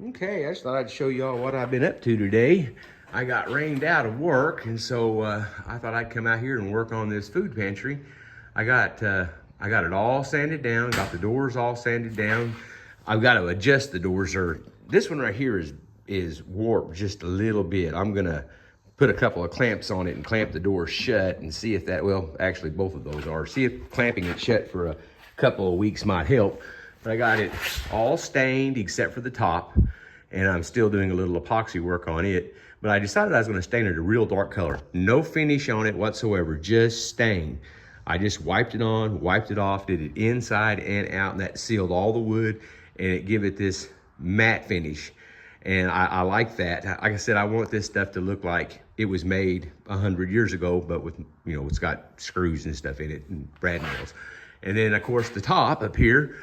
Okay, I just thought I'd show y'all what I've been up to today. I got rained out of work, and so I thought I'd come out here and work on this food pantry. I got it all sanded down, got the doors all sanded down. I've got to adjust the doors. This one right here is warped just a little bit. I'm gonna put a couple of clamps on it and clamp the door shut and see if that, well, actually both of those are. See if clamping it shut for a couple of weeks might help. But I got it all stained except for the top, and I'm still doing a little epoxy work on it. But I decided I was gonna stain it a real dark color. No finish on it whatsoever, just stain. I just wiped it on, wiped it off, did it inside and out, and that sealed all the wood, and it gave it this matte finish. And I like that. Like I said, I want this stuff to look like it was made 100 years ago, but with, you know, it's got screws and stuff in it and brad nails. And then of course the top up here,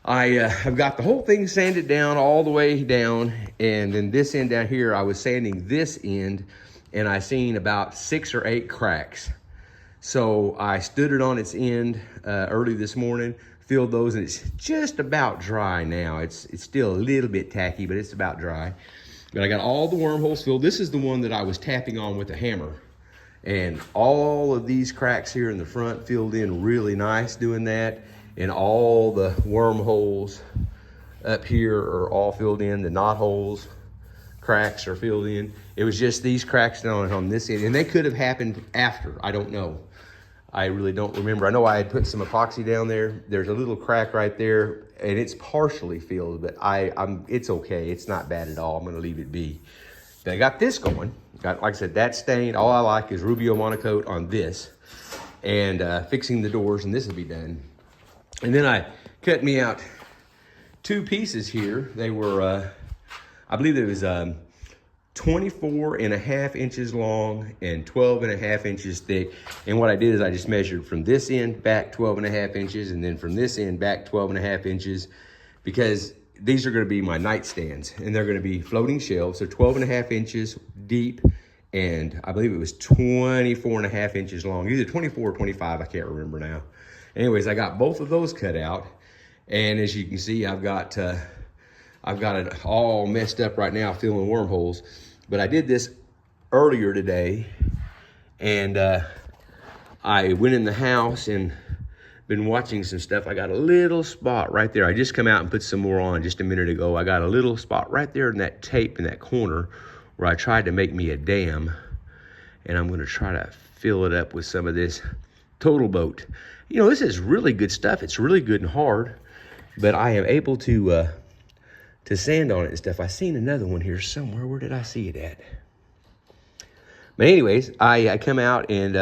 I've got the whole thing sanded down all the way down, and then this end down here, I was sanding this end, and I seen about 6 or 8 cracks. So I stood it on its end early this morning, filled those, and it's just about dry now. It's still a little bit tacky, but it's about dry. But I got all the wormholes filled. This is the one that I was tapping on with a hammer. And all of these cracks here in the front filled in really nice doing that. And all the wormholes up here are all filled in. The knot holes, cracks are filled in. It was just these cracks down on this end, and they could have happened after. I don't know. I really don't remember. I know I had put some epoxy down there. There's a little crack right there, and it's partially filled, but it's okay. It's not bad at all. I'm gonna leave it be. Then I got this going. Got, like I said, that stained. All I like is Rubio Monocoat on this, and fixing the doors, and this will be done. And then I cut me out 2 pieces here. They were, I believe it was 24.5 inches long and 12.5 inches thick. And what I did is I just measured from this end back 12.5 inches, and then from this end back 12.5 inches, because these are gonna be my nightstands, and they're gonna be floating shelves. They're 12.5 inches deep, and I believe it was 24.5 inches long, either 24 or 25, I can't remember now. Anyways, I got both of those cut out, and as you can see, I've got it all messed up right now, filling wormholes. But I did this earlier today, and I went in the house and been watching some stuff. I got a little spot right there. I just come out and put some more on just a minute ago. I got a little spot right there in that tape in that corner where I tried to make me a dam, and I'm gonna try to fill it up with some of this Total Boat. You know, this is really good stuff. It's really good and hard, but I am able to sand on it and stuff. I seen another one here somewhere. Where did I see it at? But anyways, I come out and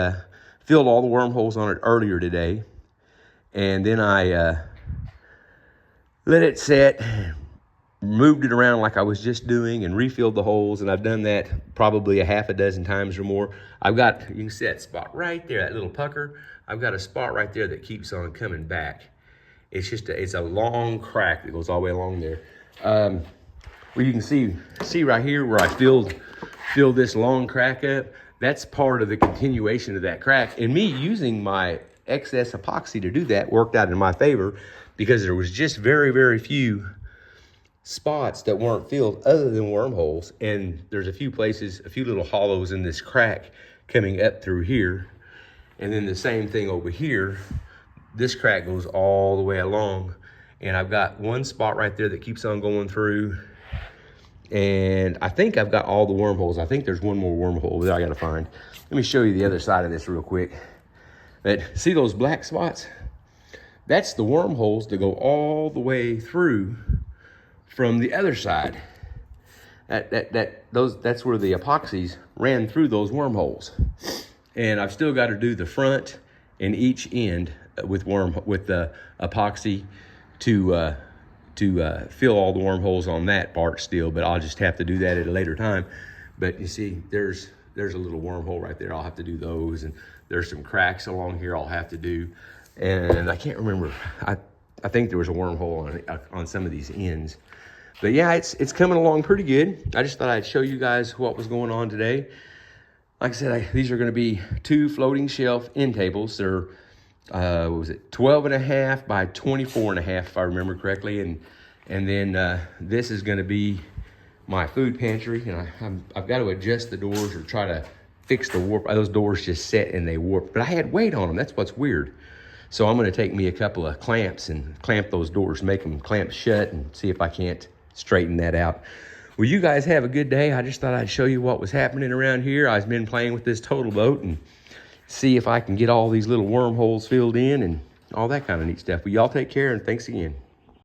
filled all the wormholes on it earlier today, and then I let it set, moved it around like I was just doing, and refilled the holes. And I've done that probably a half a dozen times or more. I've got, you can see that spot right there, that little pucker. I've got a spot right there that keeps on coming back. It's just it's a long crack that goes all the way along there. Well, you can see right here where I filled this long crack up. That's part of the continuation of that crack. And me using my excess epoxy to do that worked out in my favor, because there was just very, very few spots that weren't filled other than wormholes. And there's a few places, a few little hollows in this crack coming up through here. And then the same thing over here. This crack goes all the way along. And I've got one spot right there that keeps on going through. And I think I've got all the wormholes. I think there's one more wormhole that I gotta find. Let me show you the other side of this real quick. But see those black spots? That's the wormholes that go all the way through from the other side. That's where the epoxies ran through those wormholes. And I've still got to do the front and each end with the epoxy to fill all the wormholes on that part still, but I'll just have to do that at a later time. But you see, there's a little wormhole right there. I'll have to do those, and there's some cracks along here I'll have to do. And I can't remember. I think there was a wormhole on some of these ends. But yeah, it's coming along pretty good. I just thought I'd show you guys what was going on today. Like I said, these are going to be 2 floating shelf end tables. They're what was it, 12.5 by 24.5, if I remember correctly. And then this is going to be my food pantry, and I've got to adjust the doors or try to fix the warp. Those doors just set and they warp, but I had weight on them. That's what's weird. So I'm going to take me a couple of clamps and clamp those doors, make them clamp shut, and see if I can't straighten that out. Well, you guys have a good day. I just thought I'd show you what was happening around here. I've been playing with this total boat and see if I can get all these little wormholes filled in and all that kind of neat stuff. But y'all take care, and thanks again.